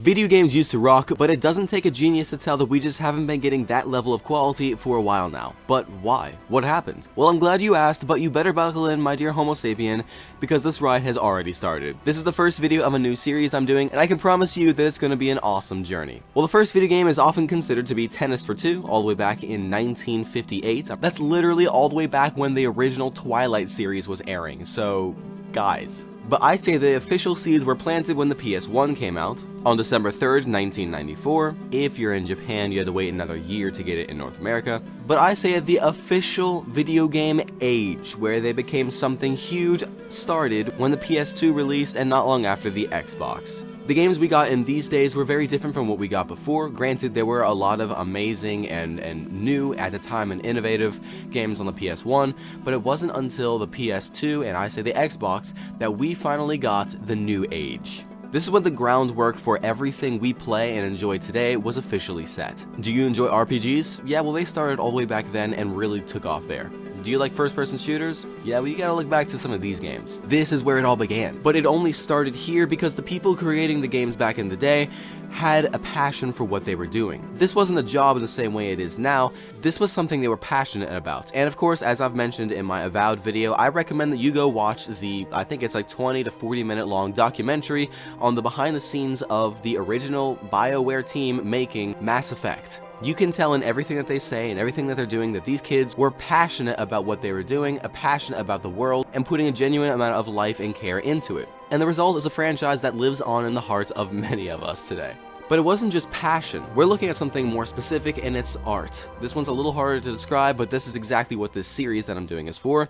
Video games used to rock, but it doesn't take a genius to tell that we just haven't been getting that level of quality for a while now. But why? What happened? Well, I'm glad you asked, but you better buckle in, my dear Homo sapien, because this ride has already started. This is the first video of a new series I'm doing, and I can promise you that it's going to be an awesome journey. Well, the first video game is often considered to be Tennis for Two, all the way back in 1958. That's literally all the way back when the original Twilight series was airing, so guys. But I say the official seeds were planted when the PS1 came out on December 3rd, 1994. If you're in Japan, you had to wait another year to get it in North America. But I say the official video game age, where they became something huge, started when the PS2 released and not long after the Xbox. The games we got in these days were very different from what we got before. Granted, there were a lot of amazing and new at the time and innovative games on the PS1, but it wasn't until the PS2 and I say the Xbox that we finally got the new age. This is when the groundwork for everything we play and enjoy today was officially set. Do you enjoy RPGs? Yeah, well, they started all the way back then and really took off there. Do you like first-person shooters? Yeah, well, you gotta look back to some of these games. This is where it all began. But it only started here because the people creating the games back in the day had a passion for what they were doing. This wasn't a job in the same way it is now. This was something they were passionate about. And of course, as I've mentioned in my Avowed video, I recommend that you go watch the, I think it's like 20 to 40 minute long documentary on the behind the scenes of the original BioWare team making Mass Effect. You can tell in everything that they say and everything that they're doing that these kids were passionate about what they were doing, passionate about the world, and putting a genuine amount of life and care into it. And the result is a franchise that lives on in the hearts of many of us today. But it wasn't just passion. We're looking at something more specific, and it's art. This one's a little harder to describe, but this is exactly what this series that I'm doing is for.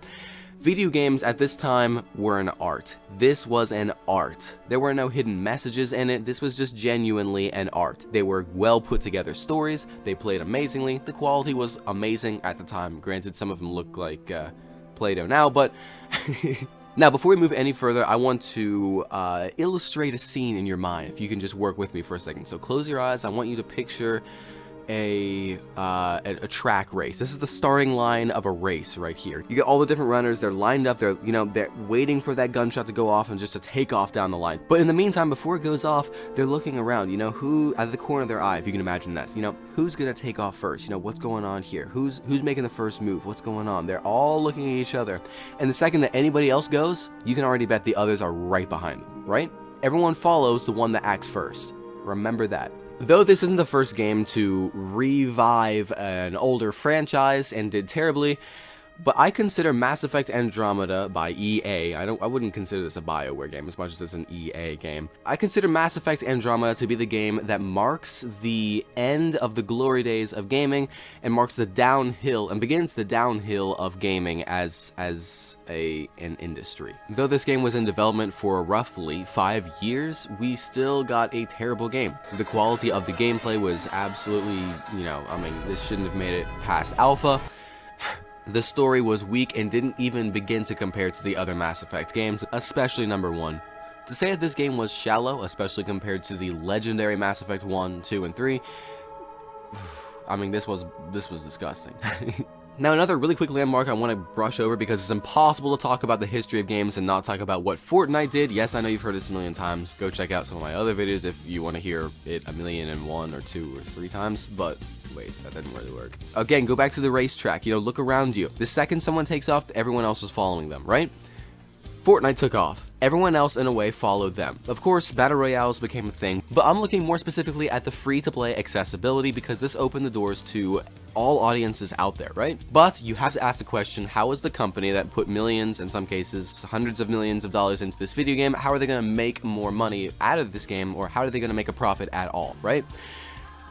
Video games at this time were an art. This was an art. There were no hidden messages in it. This was just genuinely an art. They were well put together stories. They played amazingly. The quality was amazing at the time. Granted, some of them look like Play-Doh now, but now, before we move any further, I want to illustrate a scene in your mind, if you can just work with me for a second. So close your eyes. I want you to picture a track race. This is the starting line of a race right here. You get all the different runners. They're lined up. They're waiting for that gunshot to go off and just to take off down the line. But in the meantime, before it goes off, they're looking around. Who out of the corner of their eye, if you can imagine that. Who's gonna take off first? What's going on here? Who's making the first move? What's going on? They're all looking at each other. And the second that anybody else goes, you can already bet the others are right behind them, right? Everyone follows the one that acts first. Remember that. Though this isn't the first game to revive an older franchise and did terribly, but I consider Mass Effect Andromeda by EA, I wouldn't consider this a BioWare game as much as it's an EA game. I consider Mass Effect Andromeda to be the game that marks the end of the glory days of gaming and marks the downhill and begins the downhill of gaming as an industry. Though this game was in development for roughly 5 years, we still got a terrible game. The quality of the gameplay was absolutely, this shouldn't have made it past alpha. The story was weak and didn't even begin to compare to the other Mass Effect games, especially number 1. To say that this game was shallow, especially compared to the legendary Mass Effect 1, 2, and 3, this was disgusting. Now, another really quick landmark I want to brush over because it's impossible to talk about the history of games and not talk about what Fortnite did. Yes, I know you've heard this a million times. Go check out some of my other videos if you want to hear it 1,001,001 or 2 or 3 times, but wait, that didn't really work. Again, go back to the racetrack, look around you. The second someone takes off, everyone else was following them, right? Fortnite took off. Everyone else, in a way, followed them. Of course, Battle Royales became a thing, but I'm looking more specifically at the free-to-play accessibility because this opened the doors to all audiences out there, right? But you have to ask the question, how is the company that put millions, in some cases hundreds of millions of dollars into this video game, how are they going to make more money out of this game, or how are they going to make a profit at all, right?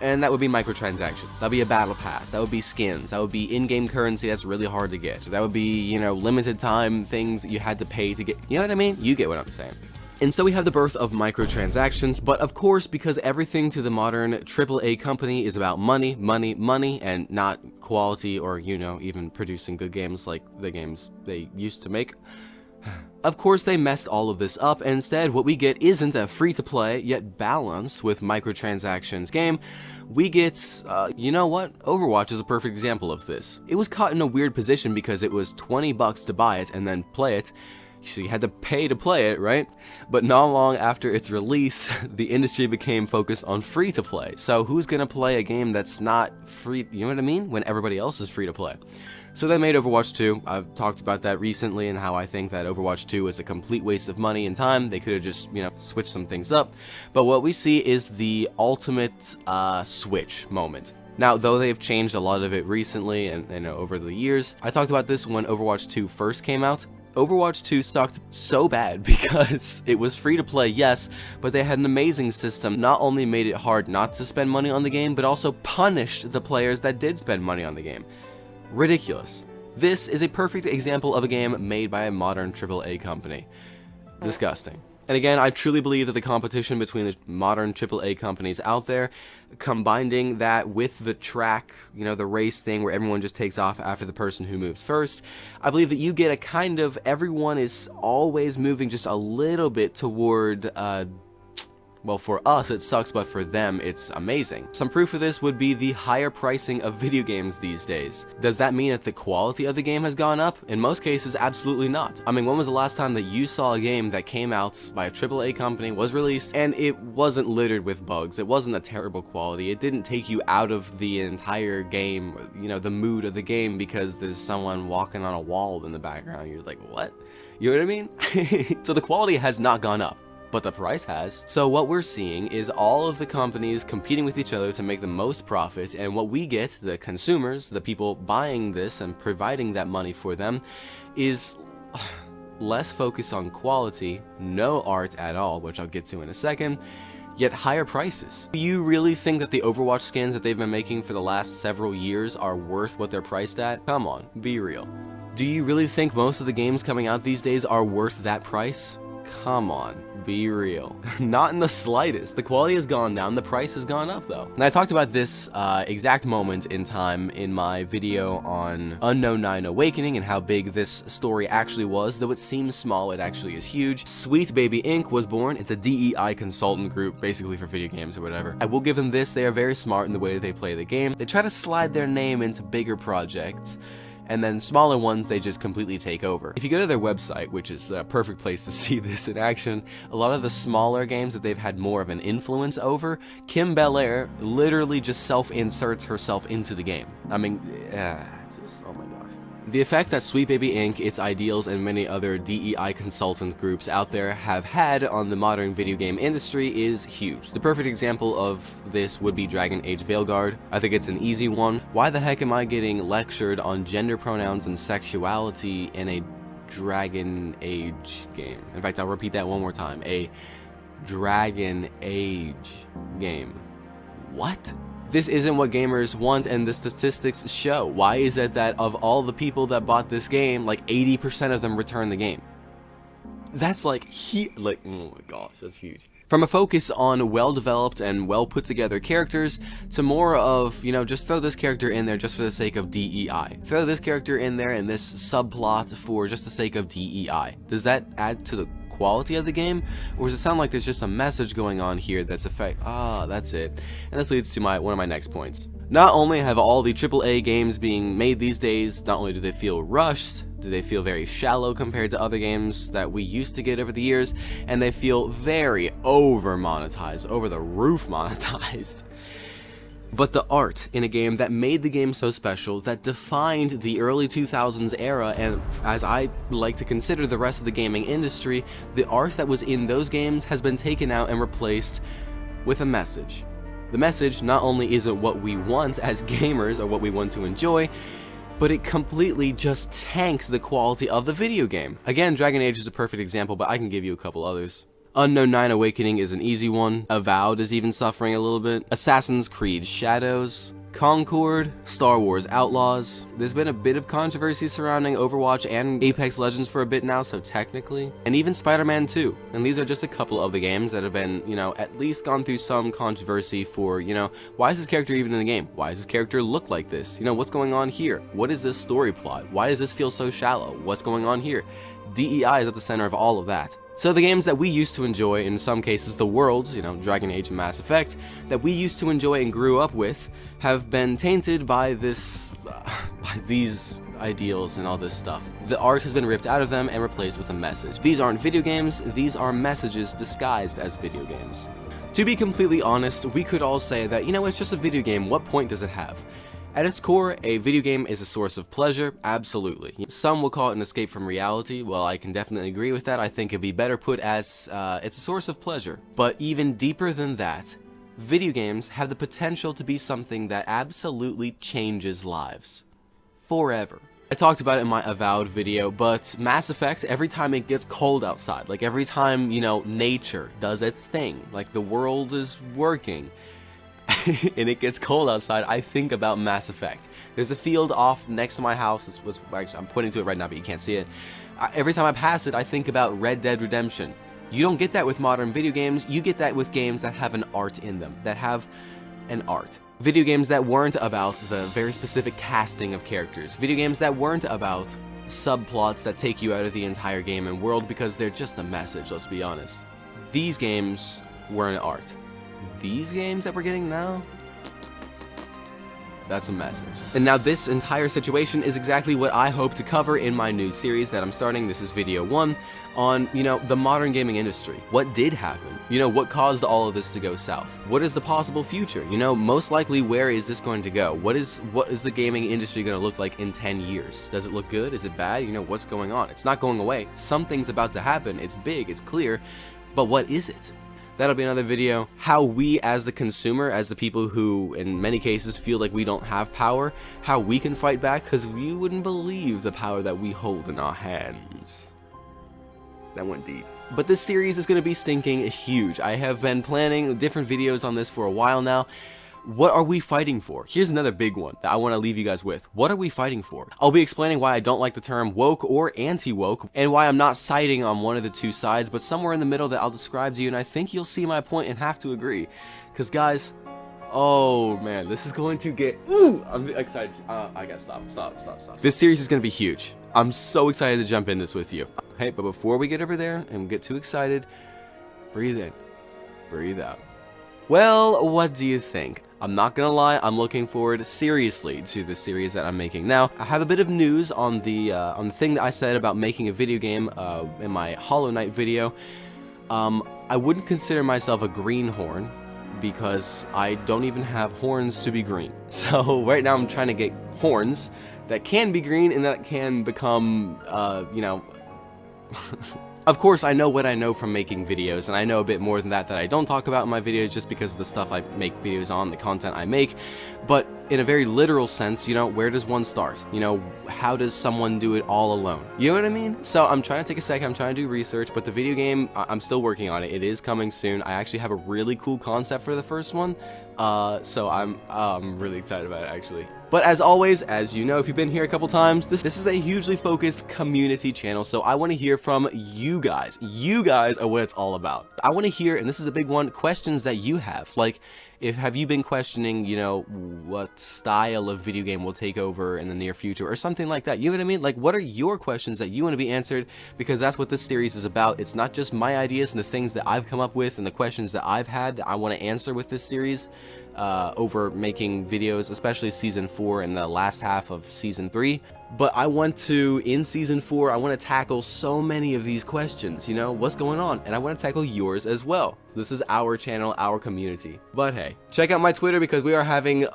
And that would be microtransactions. That would be a battle pass. That would be skins. That would be in-game currency that's really hard to get. That would be, limited time things that you had to pay to get. You know what I mean? You get what I'm saying. And so we have the birth of microtransactions, but of course, because everything to the modern AAA company is about money, money, money, and not quality or, even producing good games like the games they used to make, of course, they messed all of this up, and instead what we get isn't a free-to-play, yet balanced with microtransactions game. We get, you know what? Overwatch is a perfect example of this. It was caught in a weird position because it was $20 to buy it and then play it, So you had to pay to play it, right? But not long after its release, the industry became focused on free to play. So who's gonna play a game that's not free, you know what I mean? When everybody else is free to play. So they made Overwatch 2. I've talked about that recently and how I think that Overwatch 2 is a complete waste of money and time. They could have just, switched some things up. But what we see is the ultimate switch moment. Now, though they've changed a lot of it recently and over the years, I talked about this when Overwatch 2 first came out. Overwatch 2 sucked so bad because it was free to play, yes, but they had an amazing system. Not only made it hard not to spend money on the game, but also punished the players that did spend money on the game. Ridiculous. This is a perfect example of a game made by a modern AAA company. Disgusting. And again, I truly believe that the competition between the modern AAA companies out there, combining that with the track, the race thing where everyone just takes off after the person who moves first, I believe that you get a kind of, everyone is always moving just a little bit toward, well, for us it sucks, but for them it's amazing. Some proof of this would be the higher pricing of video games these days. Does that mean that the quality of the game has gone up? In most cases, absolutely not. I mean, when was the last time that you saw a game that came out by a AAA company, was released, and it wasn't littered with bugs? It wasn't a terrible quality. It didn't take you out of the entire game, the mood of the game because there's someone walking on a wall in the background. You're like, what? You know what I mean? So the quality has not gone up, but the price has. So what we're seeing is all of the companies competing with each other to make the most profit, and what we get, the consumers, the people buying this and providing that money for them, is less focus on quality, no art at all, which I'll get to in a second, yet higher prices. Do you really think that the Overwatch skins that they've been making for the last several years are worth what they're priced at? Come on, be real. Do you really think most of the games coming out these days are worth that price? Come on, be real. Not in the slightest. The quality has gone down, the price has gone up though. And I talked about this exact moment in time in my video on Unknown 9 Awakening and how big this story actually was. Though it seems small, it actually is huge. Sweet Baby Inc. was born. It's a DEI consultant group, basically for video games or whatever. I will give them this, they are very smart in the way they play the game. They try to slide their name into bigger projects, and then smaller ones they just completely take over. If you go to their website, which is a perfect place to see this in action, a lot of the smaller games that they've had more of an influence over, Kim Belair literally just self-inserts herself into the game. I mean, oh my gosh. The effect that Sweet Baby Inc., its ideals, and many other DEI consultant groups out there have had on the modern video game industry is huge. The perfect example of this would be Dragon Age Veilguard. I think it's an easy one. Why the heck am I getting lectured on gender pronouns and sexuality in a Dragon Age game? In fact, I'll repeat that one more time. A Dragon Age game. What? This isn't what gamers want, and the statistics show. Why is it that of all the people that bought this game, like 80% of them return the game? That's oh my gosh, that's huge. From a focus on well-developed and well-put-together characters to more of, just throw this character in there just for the sake of DEI. Throw this character in there and this subplot for just the sake of DEI. Does that add to the quality of the game, or does it sound like there's just a message going on here that's that's it? And this leads to one of my next points. Not only have all the AAA games being made these days, not only do they feel rushed, do they feel very shallow compared to other games that we used to get over the years, and they feel very over-monetized, over-the-roof monetized. But the art in a game that made the game so special, that defined the early 2000s era, and as I like to consider the rest of the gaming industry, the art that was in those games has been taken out and replaced with a message. The message not only isn't what we want as gamers or what we want to enjoy, but it completely just tanks the quality of the video game. Again, Dragon Age is a perfect example, but I can give you a couple others. Unknown 9 Awakening is an easy one. Avowed is even suffering a little bit. Assassin's Creed Shadows, Concord, Star Wars Outlaws. There's been a bit of controversy surrounding Overwatch and Apex Legends for a bit now, so technically. And even Spider-Man 2. And these are just a couple of the games that have been, at least gone through some controversy for, why is this character even in the game? Why does this character look like this? What's going on here? What is this story plot? Why does this feel so shallow? What's going on here? DEI is at the center of all of that. So the games that we used to enjoy, in some cases the worlds, Dragon Age and Mass Effect, that we used to enjoy and grew up with, have been tainted by these ideals and all this stuff. The art has been ripped out of them and replaced with a message. These aren't video games, these are messages disguised as video games. To be completely honest, we could all say that, you know, it's just a video game, what point does it have? At its core, a video game is a source of pleasure, absolutely. Some will call it an escape from reality. Well, I can definitely agree with that. I think it'd be better put as it's a source of pleasure. But even deeper than that, video games have the potential to be something that absolutely changes lives. Forever. I talked about it in my Avowed video, but Mass Effect, every time it gets cold outside, like every time, you know, nature does its thing, like the world is working, and it gets cold outside, I think about Mass Effect. There's a field off next to my house. Actually, I'm pointing to it right now, but you can't see it. Every time I pass it, I think about Red Dead Redemption. You don't get that with modern video games. You get that with games that have an art in them, that have an art. Video games that weren't about the very specific casting of characters. Video games that weren't about subplots that take you out of the entire game and world because they're just a message, let's be honest. These games were an art. These games that we're getting now, that's a message. And now this entire situation is exactly what I hope to cover in my new series that I'm starting. This is video 1 on, you know, the modern gaming industry. What did happen? You know, what caused all of this to go south? What is the possible future? You know, most likely, where is this going to go? What is the gaming industry going to look like in 10 years? Does it look good? Is it bad? You know, what's going on? It's not going away. Something's about to happen. It's big, it's clear, but what is it? That'll be another video. How we as the consumer, as the people who in many cases feel like we don't have power, how we can fight back, because we wouldn't believe the power that we hold in our hands. That went deep. But this series is going to be stinking huge. I have been planning different videos on this for a while now. What are we fighting for? Here's another big one that I want to leave you guys with. What are we fighting for? I'll be explaining why I don't like the term woke or anti-woke, and why I'm not siding on one of the two sides, but somewhere in the middle that I'll describe to you, and I think you'll see my point and have to agree. Because guys, oh man, this is going to get, ooh, I'm excited. I gotta stop. This series is going to be huge. I'm so excited to jump in this with you. Hey, but before we get over there and get too excited, breathe in, breathe out. Well, what do you think? I'm not gonna lie, I'm looking forward seriously to the series that I'm making. Now, I have a bit of news on the thing that I said about making a video game in my Hollow Knight video. I wouldn't consider myself a greenhorn because I don't even have horns to be green. So right now I'm trying to get horns that can be green and that can become, you know, Of course, I know what I know from making videos, and I know a bit more than that I don't talk about in my videos just because of the stuff I make videos on, the content I make. But in a very literal sense, you know, where does one start? You know, how does someone do it all alone? You know what I mean? So I'm trying to take a second, I'm trying to do research, but the video game, I'm still working on it. It is coming soon. I actually have a really cool concept for the first one, so I'm really excited about it, actually. But as always, as you know, if you've been here a couple times, this is a hugely focused community channel, so I want to hear from you guys. You guys are what it's all about. I want to hear, and this is a big one, questions that you have. Like, have you been questioning, you know, what style of video game will take over in the near future, or something like that? You know what I mean? Like, what are your questions that you want to be answered? Because that's what this series is about. It's not just my ideas and the things that I've come up with and the questions that I've had that I want to answer with this series. Over making videos, especially season 4 and the last half of season 3. But I want to, in season 4, I want to tackle so many of these questions, you know, what's going on? And I want to tackle yours as well. So this is our channel, our community. But hey, check out my Twitter because we are having,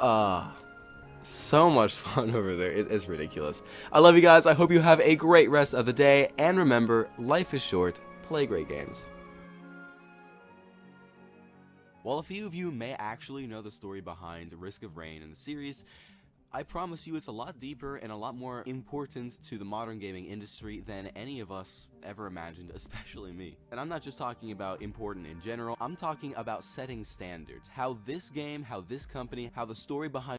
so much fun over there. It's ridiculous. I love you guys. I hope you have a great rest of the day. And remember, life is short. Play great games. While a few of you may actually know the story behind Risk of Rain in the series, I promise you it's a lot deeper and a lot more important to the modern gaming industry than any of us ever imagined, especially me. And I'm not just talking about important in general, I'm talking about setting standards. How this game, how this company, how the story behind